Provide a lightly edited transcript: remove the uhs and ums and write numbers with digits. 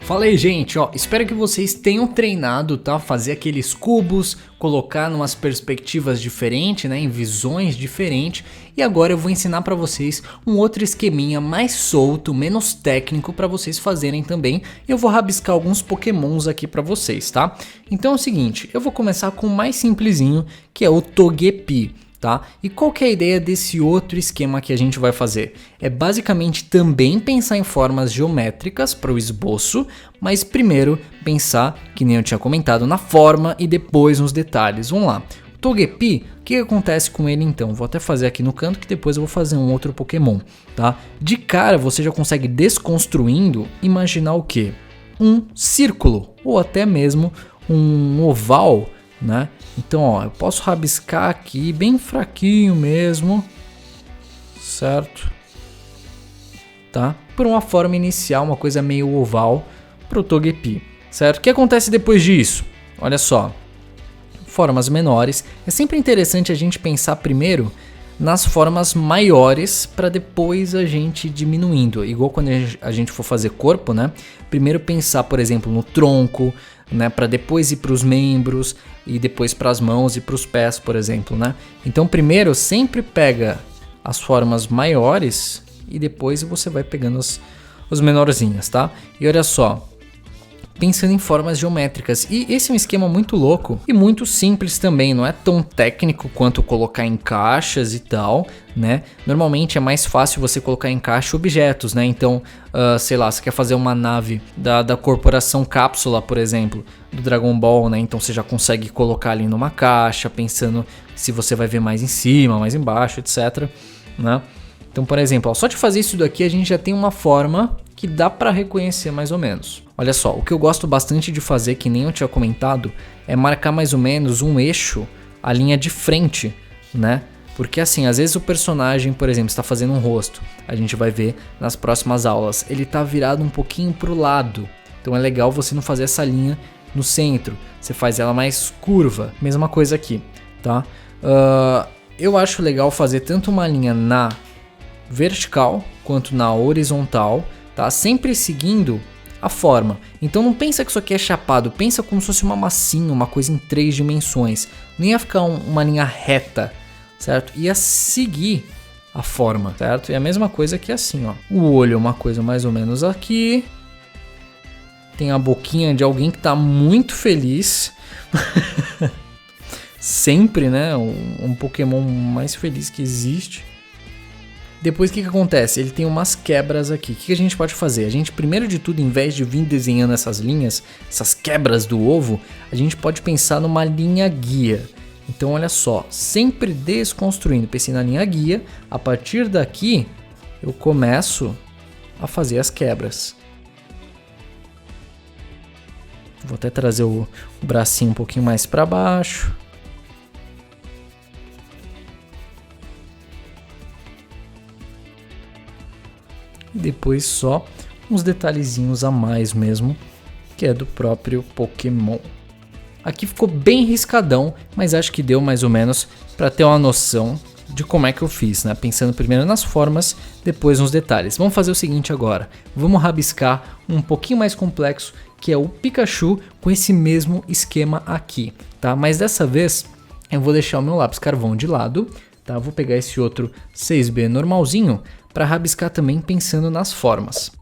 Fala aí, gente, ó, espero que vocês tenham treinado, tá? Fazer aqueles cubos, colocar numas perspectivas diferentes, né? Em visões diferentes. E agora eu vou ensinar pra vocês um outro esqueminha mais solto, menos técnico pra vocês fazerem também. Eu vou rabiscar alguns pokémons aqui pra vocês, tá? Então é o seguinte, eu vou começar com o mais simplesinho, que é o Togepi. Tá? E qual que é a ideia desse outro esquema que a gente vai fazer? É basicamente também pensar em formas geométricas para o esboço, mas primeiro pensar, que nem eu tinha comentado, na forma e depois nos detalhes. Vamos lá. O Togepi, o que acontece com ele então? Vou até fazer aqui no canto que depois eu vou fazer um outro Pokémon. Tá? De cara você já consegue desconstruindo imaginar o que? Um círculo ou até mesmo um oval, né? Então, ó, eu posso rabiscar aqui bem fraquinho mesmo, certo? Tá? Por uma forma inicial, uma coisa meio oval pro Togepi, certo? O que acontece depois disso? Olha só, formas menores. É sempre interessante a gente pensar primeiro nas formas maiores para depois a gente diminuindo. Igual quando a gente for fazer corpo, né? Primeiro pensar, por exemplo, no tronco, né? Para depois ir para os membros e depois para as mãos e para os pés, por exemplo, né? Então primeiro sempre pega as formas maiores e depois você vai pegando os menorzinhas, tá? E olha só, pensando em formas geométricas. E esse é um esquema muito louco e muito simples também, não é tão técnico quanto colocar em caixas e tal, né? Normalmente é mais fácil você colocar em caixa objetos, né? Então, sei lá, você quer fazer uma nave da corporação Cápsula, por exemplo, do Dragon Ball, né? Então você já consegue colocar ali numa caixa, pensando se você vai ver mais em cima, mais embaixo, etc, né? Então, por exemplo, ó, só de fazer isso daqui a gente já tem uma forma que dá para reconhecer mais ou menos. Olha só, o que eu gosto bastante de fazer, que nem eu tinha comentado, é marcar mais ou menos um eixo, a linha de frente, né? Porque assim, às vezes o personagem, por exemplo, está fazendo um rosto, a gente vai ver nas próximas aulas, ele tá virado um pouquinho pro lado. Então é legal você não fazer essa linha no centro, você faz ela mais curva, mesma coisa aqui, tá? Eu acho legal fazer tanto uma linha na vertical quanto na horizontal, tá? Sempre seguindo a forma. Então não pensa que isso aqui é chapado, pensa como se fosse uma massinha, uma coisa em 3 dimensões. Não ia ficar uma linha reta, certo? Ia seguir a forma, certo? E a mesma coisa aqui assim, ó. O olho é uma coisa mais ou menos aqui. Tem a boquinha de alguém que tá muito feliz. Sempre, né? Um Pokémon mais feliz que existe. Depois o que acontece? Ele tem umas quebras aqui. O que a gente pode fazer? A gente, primeiro de tudo, em vez de vir desenhando essas linhas, essas quebras do ovo, a gente pode pensar numa linha guia. Então olha só, sempre desconstruindo. Pensei na linha guia. A partir daqui, eu começo a fazer as quebras. Vou até trazer o bracinho um pouquinho mais para baixo. E depois só uns detalhezinhos a mais mesmo, que é do próprio Pokémon. Aqui ficou bem riscadão, mas acho que deu mais ou menos para ter uma noção de como é que eu fiz, né? Pensando primeiro nas formas, depois nos detalhes. Vamos fazer o seguinte agora, vamos rabiscar um pouquinho mais complexo, que é o Pikachu com esse mesmo esquema aqui, tá? Mas dessa vez eu vou deixar o meu lápis carvão de lado, tá? Vou pegar esse outro 6B normalzinho para rabiscar também pensando nas formas.